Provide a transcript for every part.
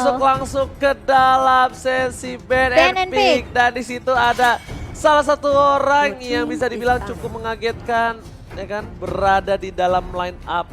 masuk langsung ke dalam sesi ban and pick. Dan di situ ada salah satu orang yang bisa dibilang cukup mengagetkan, ya kan, berada di dalam line up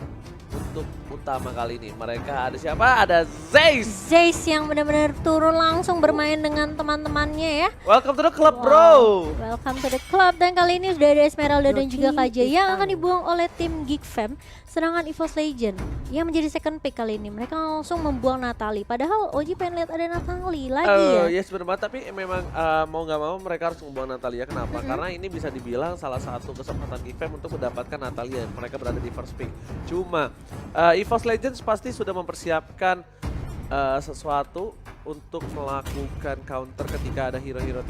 untuk utama kali ini. Mereka ada siapa? Ada Zeiss. Zeiss yang benar-benar turun langsung bermain dengan teman-temannya ya. Welcome to the club, bro. Welcome to the club. Dan kali ini sudah ada Esmeralda dan juga KJ yang akan dibuang oleh tim Geek Fam. Sedangkan EVOS Legend yang menjadi second pick kali ini. Mereka langsung membuang Natali. Padahal Oji pengen lihat ada Natali lagi ya. Yes benar banget, tapi memang mau nggak mau mereka harus membuang Natalia. Kenapa? Karena ini bisa dibilang salah satu kesempatan Geek Fam untuk mendapatkan Natalia. Mereka berada di first pick. Cuma EVOS Legends pasti sudah mempersiapkan sesuatu untuk melakukan counter ketika ada hero-hero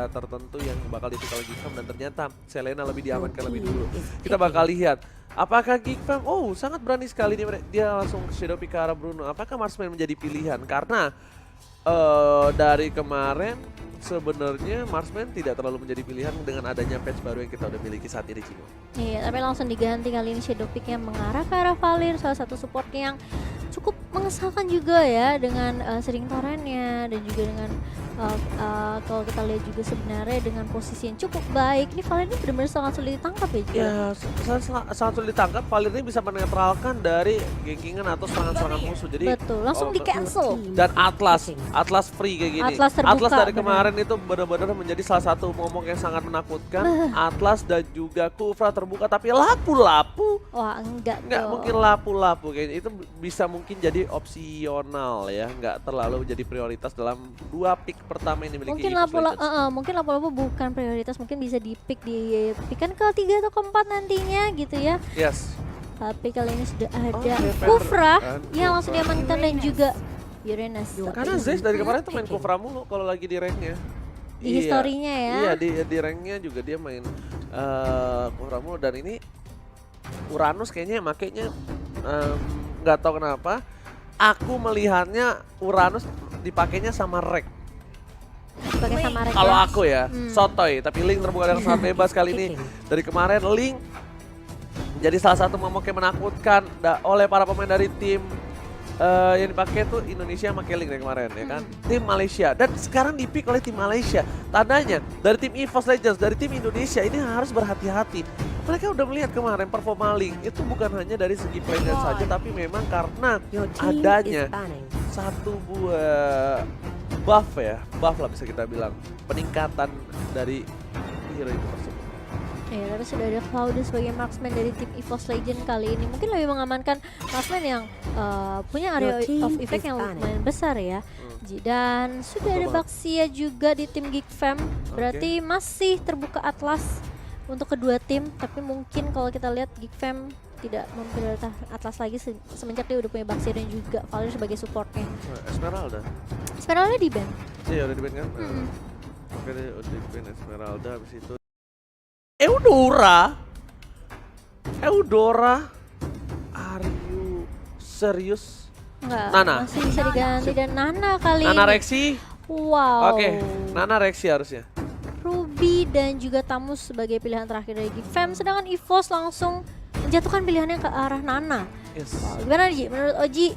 tertentu yang bakal dipick oleh Geek Fam, dan ternyata Selena lebih diamankan lebih dulu. Kita bakal lihat apakah Geek Fam, sangat berani sekali dia langsung shadow pick ke arah Bruno. Apakah Marksman menjadi pilihan? Karena dari kemarin sebenarnya Marksman tidak terlalu menjadi pilihan dengan adanya patch baru yang kita udah miliki saat ini, Cimo. Iya, tapi langsung diganti kali ini shadow pick yang mengarah ke arah Valir, salah satu supportnya yang cukup mengesalkan juga ya dengan sering torrentnya dan juga dengan kalau kita lihat juga sebenarnya dengan posisi yang cukup baik. Ini Valir ini benar-benar sangat sulit ditangkap ya. Ya, sangat sulit ditangkap. Valir ini bisa menetralkan dari gankingan atau serangan-serangan musuh. Jadi betul, langsung di cancel. Dan Atlas free kayak gini. Atlas terbuka, Atlas dari kemarin itu benar-benar menjadi salah satu momok yang sangat menakutkan. Atlas dan juga Kufra terbuka, tapi lapu-lapu. Wah, enggak mungkin lapu-lapu kayaknya itu bisa mungkin jadi opsional ya, nggak terlalu jadi prioritas dalam dua pick pertama yang dimiliki. Mungkin lapu-lapu bukan prioritas, mungkin bisa di pick-kan ke-3 atau ke-4 nantinya gitu ya. Yes. Tapi kali ini sudah ada Kufra yang langsung diamankan dan juga Uranus. Karena Zeiss dari kemarin tuh main Kufra mulu kalau lagi di ranknya. Di historinya ya. Iya, di ranknya juga dia main Kufra mulu, dan ini Uranus kayaknya makanya nggak tahu kenapa aku melihatnya Uranus dipakainya sama Rek. Kalau aku ya, sotoy, tapi Link terbuka dengan sangat bebas kali ini. Dari kemarin Link jadi salah satu momok yang menakutkan oleh para pemain dari tim yang dipakai tuh Indonesia pakai Link dari kemarin ya kan. Tim Malaysia, dan sekarang dipick oleh tim Malaysia. Tandanya dari tim EVOS Legends, dari tim Indonesia ini harus berhati-hati. Mereka udah melihat kemarin performa Link itu bukan hanya dari segi playnya saja, tapi memang karena adanya satu buah buff lah bisa kita bilang, peningkatan dari hero itu tersebut. Ya, tapi sudah ada Cloudus sebagai marksman dari tim EVOS Legend kali ini. Mungkin lebih mengamankan marksman yang punya area of effect yang lumayan besar ya. Dan sudah ada Baxia juga di tim Geek Fam. Berarti masih terbuka Atlas untuk kedua tim. Tapi mungkin kalau kita lihat Geek Fam tidak memprioritaskan Atlas lagi semenjak dia udah punya Baxia dan juga Valir sebagai supportnya. Esmeralda di ban. Iya, udah di ban kan? Oke, udah di ban Esmeralda, habis itu Eudora, are you serius? Enggak, Nana masih bisa diganti dan Nana kali ini. Nana Rexy. Wow. Oke, Nana Rexy harusnya. Ruby dan juga Tamus sebagai pilihan terakhir dari Geek Fam, sedangkan EVOS langsung menjatuhkan pilihannya ke arah Nana. Yes. Wow, gimana Oji? Menurut Oji?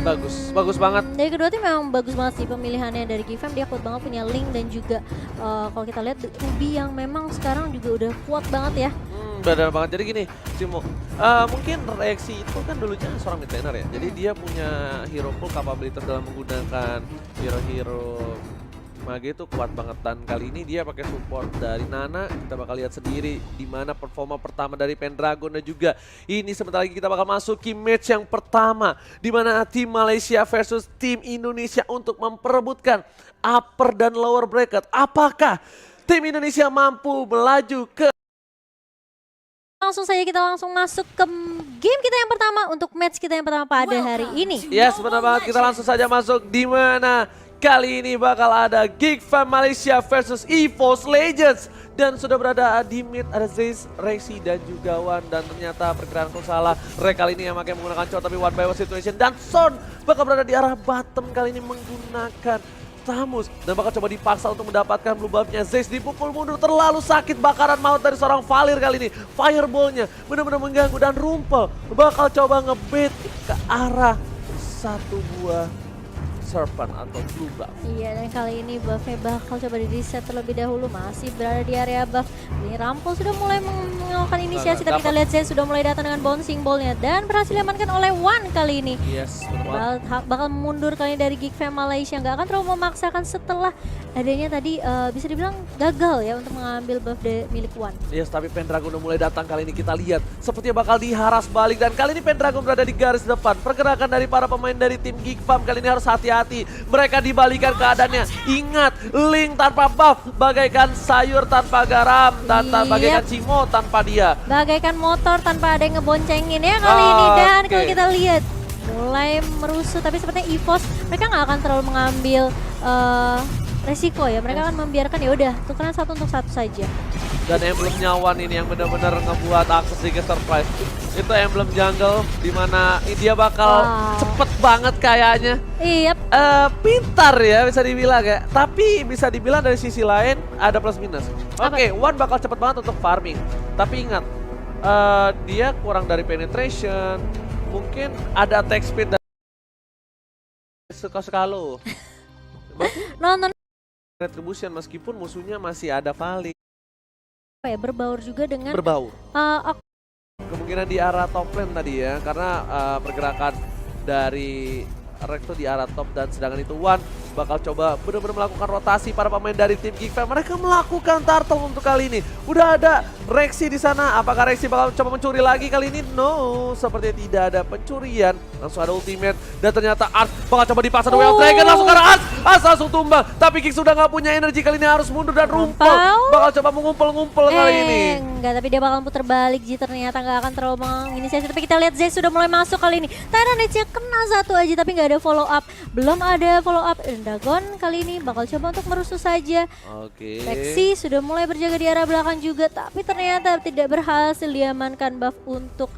Bagus banget. Dari kedua tim memang bagus banget sih pemilihannya dari Geek Fam. Dia kuat banget punya Link dan juga kalau kita lihat Ruby yang memang sekarang juga udah kuat banget ya. Benar banget. Jadi gini, Cimo, mungkin Reaksi itu kan dulunya seorang mid laner ya. Jadi dia punya hero pool capability dalam menggunakan hero-hero Mage itu kuat banget, dan kali ini dia pakai support dari Nana. Kita bakal lihat sendiri di mana performa pertama dari Pendragon, dan juga ini sebentar lagi kita bakal masuki match yang pertama di mana tim Malaysia versus tim Indonesia untuk memperebutkan upper dan lower bracket. Apakah tim Indonesia mampu melaju ke Langsung saja kita langsung masuk ke game kita yang pertama untuk match kita yang pertama pada hari ini. Yes, benar banget. Kita langsung saja masuk di mana kali ini bakal ada Geek Fam Malaysia versus EVOS Legends. Dan sudah berada di mid, ada Zeiss, Rexy dan juga Wan. Dan ternyata perkiraanku salah, Rek kali ini yang pakai menggunakan cowok tapi one by one situation. Dan Son bakal berada di arah bottom kali ini menggunakan Tamus. Dan bakal coba dipaksa untuk mendapatkan blue buff-nya. Zeiss dipukul mundur, terlalu sakit, bakaran maut dari seorang Valir kali ini. Fireball-nya benar-benar mengganggu, dan Rumpel bakal coba ngebait ke arah satu buah Serpent atau blue buff. Iya, dan kali ini buffnya bakal coba di reset terlebih dahulu. Masih berada di area buff. Ini Rampol sudah mulai melakukan inisiasi, tapi kita lihat Zen sudah mulai datang dengan bouncing ballnya dan berhasil diamankan oleh Wan kali ini. Yes, benar banget. Bakal mundur kali ini dari Geek Fam Malaysia. Nggak akan terlalu memaksakan setelah adanya tadi bisa dibilang gagal ya untuk mengambil buff milik Wan. Yes, tapi Pendragon udah mulai datang kali ini, kita lihat sepertinya bakal diharas balik, dan kali ini Pendragon berada di garis depan. Pergerakan dari para pemain dari tim Geek Fam kali ini harus hati-hati. Mereka dibalikan keadaannya. Ingat, Link tanpa buff bagaikan sayur tanpa garam, dan bagaikan Cimo tanpa dia. Bagaikan motor tanpa ada yang ngeboncengin ya kali ini. Dan kalau kita lihat mulai merusuh, tapi sepertinya EVOS mereka nggak akan terlalu mengambil resiko ya. Mereka akan membiarkan ya udah tukeran satu untuk satu saja. Dan emblem nyawan ini yang benar-benar ngebuat aku sedikit surprise. Itu emblem jungle dimana dia bakal cepet banget kayaknya. Iya. Pintar ya bisa dibilang ya. Tapi bisa dibilang dari sisi lain ada plus minus. Oke, Wan bakal cepet banget untuk farming. Tapi ingat, dia kurang dari penetration. Mungkin ada attack speed dan suka-suka lo. Nonton Retribution meskipun musuhnya masih ada Vali. berbaur juga dengan Berbaur. Kemungkinan di arah top lane tadi ya, karena pergerakan dari Rekto di arah top, dan sedangkan itu Wan bakal coba benar-benar melakukan rotasi para pemain dari tim Geek Fam. Mereka melakukan turtle untuk kali ini. Udah ada Rexy di sana. Apakah Rexy bakal coba mencuri lagi kali ini? No, sepertinya tidak ada pencurian. Langsung ada ultimate, dan ternyata Ars bakal coba dipasang Way of Dragon langsung ke arah Ars. Ars langsung tumbang, tapi Geek sudah nggak punya energi kali ini, harus mundur dan rumpel. Bakal coba mengumpul-ngumpul kali ini. Enggak, tapi dia bakal putar balik. Ji ternyata nggak akan terlalu menginisiasi. Tapi kita lihat Zay sudah mulai masuk kali ini. Tyranids-nya kena satu aja, tapi nggak ada follow up. Belum ada follow up. Dragon kali ini bakal coba untuk merusuh saja. Oke. Lexi sudah mulai berjaga di arah belakang juga, tapi ternyata tidak berhasil diamankan buff untuk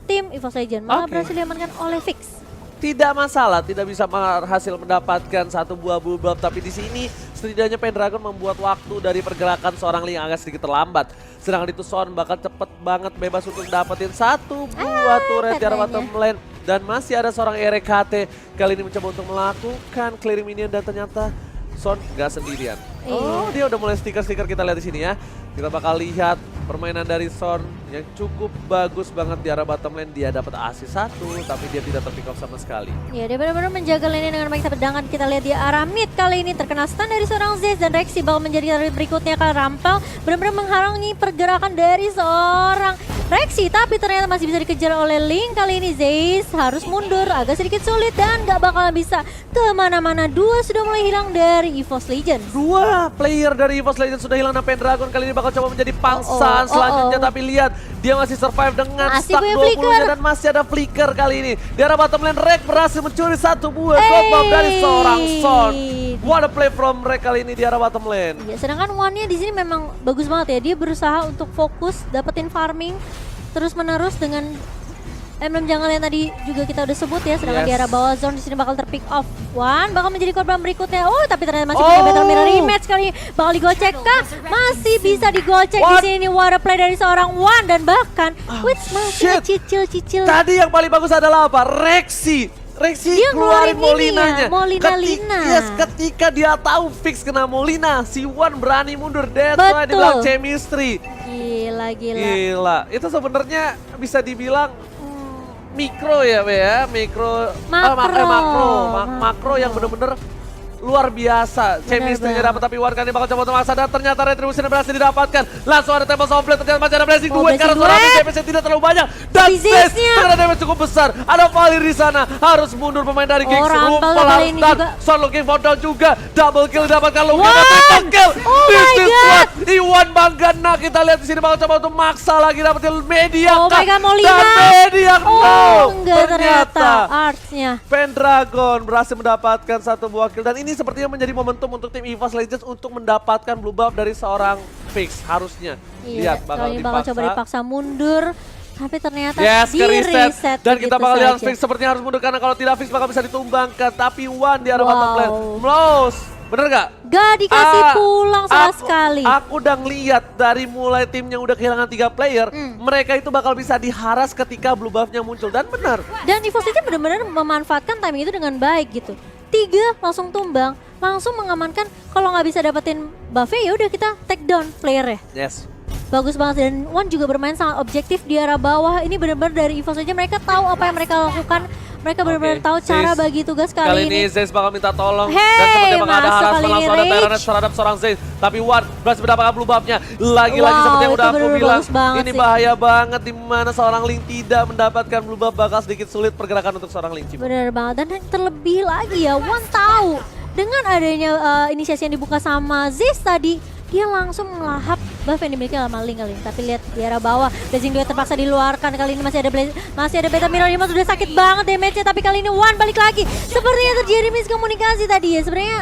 tim EVOS Legends. Malah berhasil diamankan oleh Fix. Tidak masalah, tidak bisa berhasil mendapatkan satu buah blue buff, tapi di sini setidaknya Pendragon membuat waktu dari pergerakan seorang Link agak sedikit terlambat. Sedangkan itu Son bakal cepet banget bebas untuk dapetin satu buah turret di arah bottom lane. Dan masih ada seorang RKT kali ini mencoba untuk melakukan clearing minion, dan ternyata Son nggak sendirian. Oh, dia udah mulai stiker-stiker, kita lihat di sini ya. Kita bakal lihat permainan dari Son yang cukup bagus banget di arah bottom lane. Dia dapat assist 1, tapi dia tidak terpick off sama sekali. Ya, dia benar-benar menjaga lane dengan baik. Sedangkan kita lihat di arah mid kali ini terkena stun dari seorang Zez, dan Rexy bakal menjadi target berikutnya karena Rampal benar-benar menghalangi pergerakan dari seorang Rexy. Tapi ternyata masih bisa dikejar oleh Link. Kali ini Zez harus mundur, agak sedikit sulit dan nggak bakal bisa kemana-mana. Dua sudah mulai hilang dari EVOS Legends. Dua player dari EVOS Legends sudah hilang, dan Pendragon kali ini bakal coba menjadi pangsaan selanjutnya. Tapi lihat, dia masih survive dengan masih stack 20-nya dan masih ada flicker kali ini. Di arah bottom lane, Rek berhasil mencuri satu buah gold buff dari seorang Son. What a play from Rek kali ini di arah bottom lane. Ya, sedangkan Wan-nya di sini memang bagus banget ya. Dia berusaha untuk fokus dapetin farming terus-menerus dengan emblem jungle yang tadi juga kita udah sebut ya. Sedangkan di arah bawah zone di sini bakal terpick off. Wan bakal menjadi korban berikutnya. Oh, tapi ternyata masih punya battle mirror rematch kali ini. Bakal digocek kah? Masih bisa digocek di sini. What a play dari seorang Wan, dan bahkan Wits masih cicil-cicil. Tadi yang paling bagus adalah apa? Rexy dia keluarin Molinanya. Molina. Ketika dia tahu Fix kena Molina, si Wan berani mundur. That's why dibilang chemistry. Gila. Itu sebenarnya bisa dibilang mikro ya, Be ya, makro yang bener-bener luar biasa. Chemistry-nya dapat, tapi Wan kali ini bakal coba untuk maksa, dan ternyata Retribution berhasil didapatkan. Langsung ada Temple Softblade, ternyata masih ada Blessing Duet karena seorang damage tidak terlalu banyak. Dan Zez ternyata damage cukup besar. Ada Valir di sana, harus mundur pemain dari Giggs. Rumpel harus dan Son looking for down juga. Double kill didapatkan, Lumina triple kill. This is what Iwan Banggana. Kita lihat di sini bakal coba untuk maksa lagi dapetin media. Oh my god, Molina. Dan media enggak, ternyata Arts-nya. Pendragon berhasil mendapatkan satu buah kill, dan ini sepertinya menjadi momentum untuk tim EVOS Legends untuk mendapatkan blue buff dari seorang Fix harusnya. Lihat, bakal coba dipaksa mundur, tapi ternyata di reset. Dan kita bakal lihat saja. Fix sepertinya harus mundur, karena kalau tidak Fix bakal bisa ditumbangkan. Tapi Wan di arah bottom lane. Bener gak? Gak dikasih pulang sama sekali. Aku udah ngeliat dari mulai timnya udah kehilangan 3 player, mereka itu bakal bisa diharas ketika blue buff-nya muncul. Dan benar. Dan EVOS Legends benar-benar memanfaatkan timing itu dengan baik gitu. 3 langsung tumbang, langsung mengamankan kalau nggak bisa dapetin buff-nya ya udah kita take down player-nya. Yes. Bagus banget, dan One juga bermain sangat objektif di arah bawah. Ini benar-benar dari EVOS Legends mereka tahu apa yang mereka lakukan. Mereka benar-benar tahu cara Zeiss. bagi tugas kali ini. Zeiss bakal minta tolong. Hey, dan sepertinya bakal ada masuk harassment kali ini langsung ada Rage. Tyrannet terhadap seorang Zeiss. Tapi One berhasil mendapatkan blue buff-nya. Lagi-lagi Wow, seperti yang udah itu aku bener-bener bilang. bagus banget Ini sih. bahaya banget di mana seorang Link tidak mendapatkan blue buff, bakal sedikit sulit pergerakan untuk seorang Link. Bener banget, dan yang terlebih lagi ya One tahu dengan adanya inisiasi yang dibuka sama Zeiss tadi, dia langsung melahap buff yang dimiliki sama Link kali ini. Tapi lihat di arah bawah, Blazing Duet terpaksa diluarkan. Kali ini masih ada Beta Mirror, ini sudah sakit banget damage-nya. Tapi kali ini One balik lagi. Sepertinya terjadi miskomunikasi tadi ya. Sebenarnya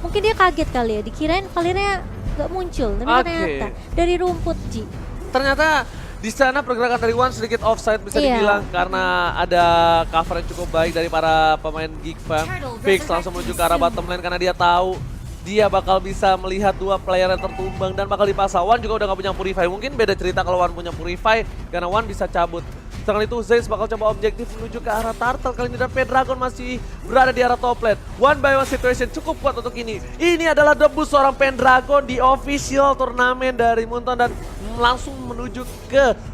mungkin dia kaget kali ya, dikirain Valirnya gak muncul. Tapi ternyata dari rumput Ji. Ternyata di sana pergerakan dari One sedikit offside bisa dibilang karena ada cover yang cukup baik dari para pemain Geek Fam. Fix langsung menuju ke arah bottom lane karena dia tahu dia bakal bisa melihat 2 player yang tertumbang dan bakal dipasang. One juga udah gak punya Purify. Mungkin beda cerita kalau One punya Purify karena One bisa cabut. Setelah itu Zeiss bakal coba objektif menuju ke arah Turtle kali ini, dan Pendragon masih berada di arah top lane. 1-by-1 situation cukup kuat untuk ini. Ini adalah debut seorang Pendragon di official turnamen dari Moonton dan langsung menuju ke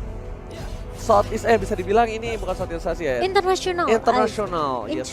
Southeast, bisa dibilang ini bukan Southeast Asia ya? International. Yes.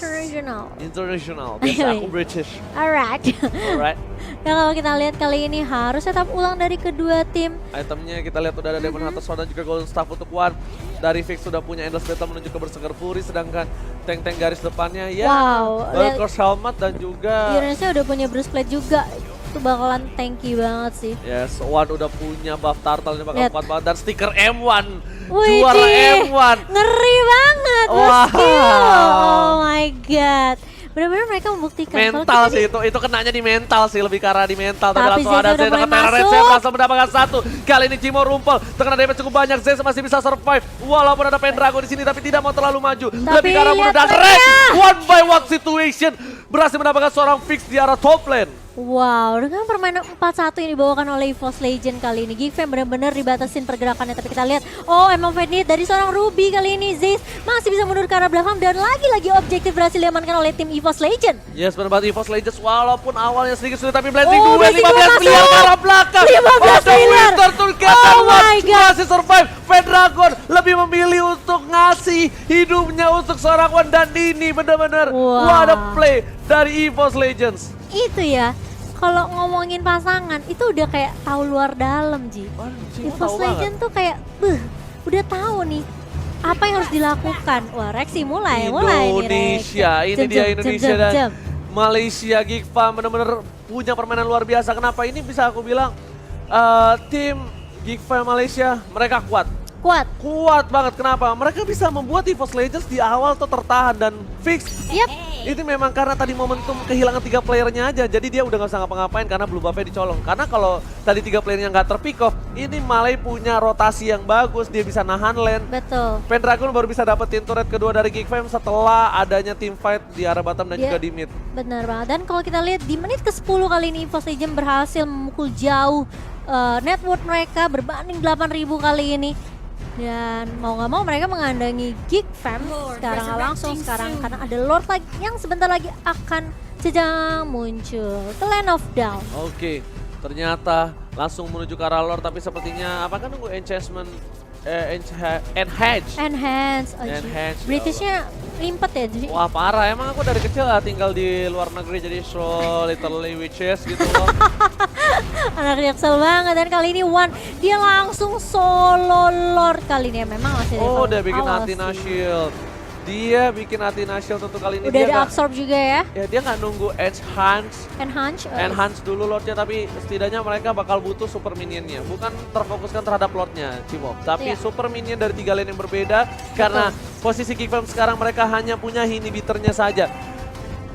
International. Biasa Anyway. aku British. Alright. Alright. Ya kalau kita lihat kali ini harus tetap ulang dari kedua tim. Itemnya kita lihat udah ada Demon Hunter Sword dan juga Golden Staff untuk One. Dari Fix sudah punya Endless Battle menuju ke Berserker Fury, sedangkan tank-tank garis depannya ya Wow, Valkyrie's Helmet dan juga Uranusnya udah punya Bruce Plate juga. Itu bakalan tanky banget sih. yes, One udah punya buff Turtle ini bakal Lihat. kuat banget dan stiker M1. Wih, Juara Ci. M1. Ngeri banget, Wow. skill. Oh my god. Benar-benar mereka membuktikan kalau Mental kita sih itu kenanya di mental sih, lebih ke arah di mental. Tapi Tapi langsung Zeiss ada udah Zeiss mulai dengan Terranet, masuk. Zeiss langsung mendapatkan 1. Kali ini Cimo rumpel, terkena damage cukup banyak. Zeiss masih bisa survive walaupun ada Pendragon di sini, tapi tidak mau terlalu maju. Lebih ke arah lihat bunuh dan mereka. One by one situation berhasil mendapatkan seorang Fix di arah top lane. Wow, dengan permainan 4-1 yang dibawakan oleh EVOS Legend kali ini, Geek Fam benar-benar dibatasin pergerakannya. Tapi kita lihat, oh emang Fenit dari seorang Ruby kali ini, Zeiss masih bisa mundur ke arah belakang dan lagi-lagi objektif berhasil diamankan oleh tim EVOS Legend. Yes, benar banget EVOS Legends walaupun awalnya sedikit sulit, tapi Blazing Oh, Duel Blazing 15 Duel miliar ke masuk. arah belakang. 15 miliar. Winter Tourniquet Oh dan One my God. masih survive. Pendragon lebih memilih untuk ngasih hidupnya untuk seorang One, dan ini benar-benar Wow. what a play dari EVOS Legends. Itu ya, kalau ngomongin pasangan itu udah kayak tahu luar dalam Ji. EVOS Legend tuh kayak, udah tahu nih apa yang harus dilakukan. Wah, Rexy mulai nih Indonesia, Rex. ini dia Indonesia dan jam. Malaysia. Geek Fam benar-benar punya permainan luar biasa. Kenapa ini bisa aku bilang tim Geek Fam Malaysia mereka kuat banget. Kenapa? Mereka bisa membuat EVOS Legends di awal tuh tertahan dan Fix. Yap. Itu memang karena tadi momentum kehilangan 3 playernya aja, jadi dia udah gak usah ngapa-ngapain karena blue buff-nya dicolong. Karena kalau tadi 3 playernya nggak terpick off, ini Malay punya rotasi yang bagus, dia bisa nahan lane. Betul. Pendragon baru bisa dapetin turret kedua dari Geek Fam setelah adanya team fight di arah bottom dan juga di mid. Benar banget. Dan kalau kita lihat di menit ke-10 kali ini EVOS Legend berhasil memukul jauh network mereka berbanding 8.000 kali ini. Dan mau nggak mau mereka mengandangi Geek Fam sekarang langsung karena ada Lord lagi yang sebentar lagi akan sedang muncul ke Land of Down. Oke, ternyata langsung menuju ke arah Lord, tapi sepertinya apakah nunggu enchantment enhance. Oh, Enhance. Britishnya limpet ya Ji. Wah parah, emang aku dari kecil tinggal di luar negeri jadi so literally witches gitu loh. Anak Jaksel banget, dan kali ini One dia langsung solo Lord kali ini ya, memang masih dari Udah bikin awal Athena sih. Shield. Dia bikin Athena Shield untuk kali ini. Udah Dia ada nggak- absorb juga ya. Ya dia nggak nunggu enhance dulu Lordnya, tapi setidaknya mereka bakal butuh super minionnya. Bukan terfokuskan terhadap Lordnya, Cimo. Tapi Iya. super minion dari 3 lane yang berbeda. Karena posisi Geek Fam sekarang mereka hanya punya inhibitornya saja.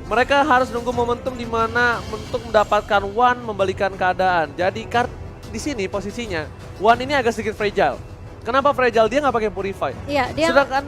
Mereka harus nunggu momentum di mana untuk mendapatkan One membalikan keadaan. Jadi di sini posisinya One ini agak sedikit fragile. Kenapa fragile? Dia nggak pakai Purify. Iya, dia Sedangkan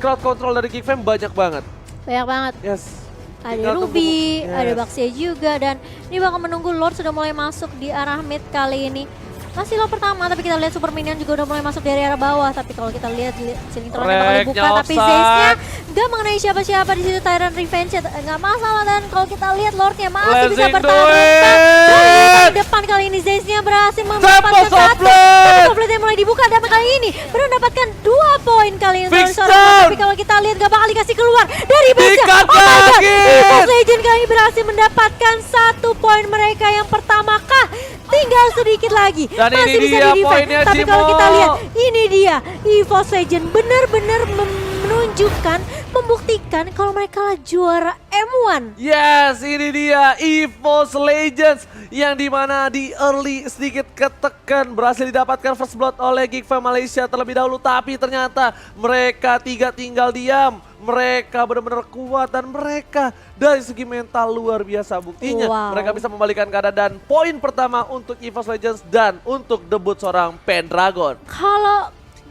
crowd control dari Geek Fam banyak banget. banyak banget. Yes. Ada Tinggal tunggu- Ruby, ada Yes. Baxia juga, dan ini bakal menunggu Lord sudah mulai masuk di arah mid kali ini. Masih Lord pertama, tapi kita lihat Super Minion juga udah mulai masuk dari arah bawah. Tapi kalau kita lihat ceiling throne bakal Reknya dibuka, tapi offside. Zaze-nya nggak mengenai siapa-siapa di situ. Tyrant Revenge nggak masalah, dan kalau kita lihat Lordnya masih bisa Blazing bertahan. Duet. Di depan kali ini Zaze-nya berhasil Tempo mendapatkan satu. Softblade. Tapi Softblade yang mulai dibuka, dan kali ini baru mendapatkan 2 poin kali ini. Fix Seorang down. tapi kalau kita lihat gak bakal dikasih keluar dari base-nya. Di-cut Oh my god, lagi. EVOS Legend kali ini berhasil mendapatkan 1 poin mereka yang pertama kah? Tinggal sedikit lagi. Dan ini Masih bisa dia di-defend. poinnya, Tapi kalau Cimo. kita lihat, ini dia EVOS Legend benar-benar menunjukkan, membuktikan kalau mereka lah juara M1. Yes, ini dia EVOS Legends yang dimana di early sedikit ketekan berhasil didapatkan first blood oleh Geek Fam Malaysia terlebih dahulu, tapi ternyata mereka 3 tinggal diam. Mereka benar-benar kuat dan mereka dari segi mental luar biasa. Buktinya Wow. mereka bisa membalikan keadaan, dan poin pertama untuk EVOS Legends dan untuk debut seorang Pendragon. Kalau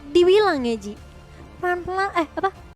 dibilang ya Ji, pelan-pelan, apa?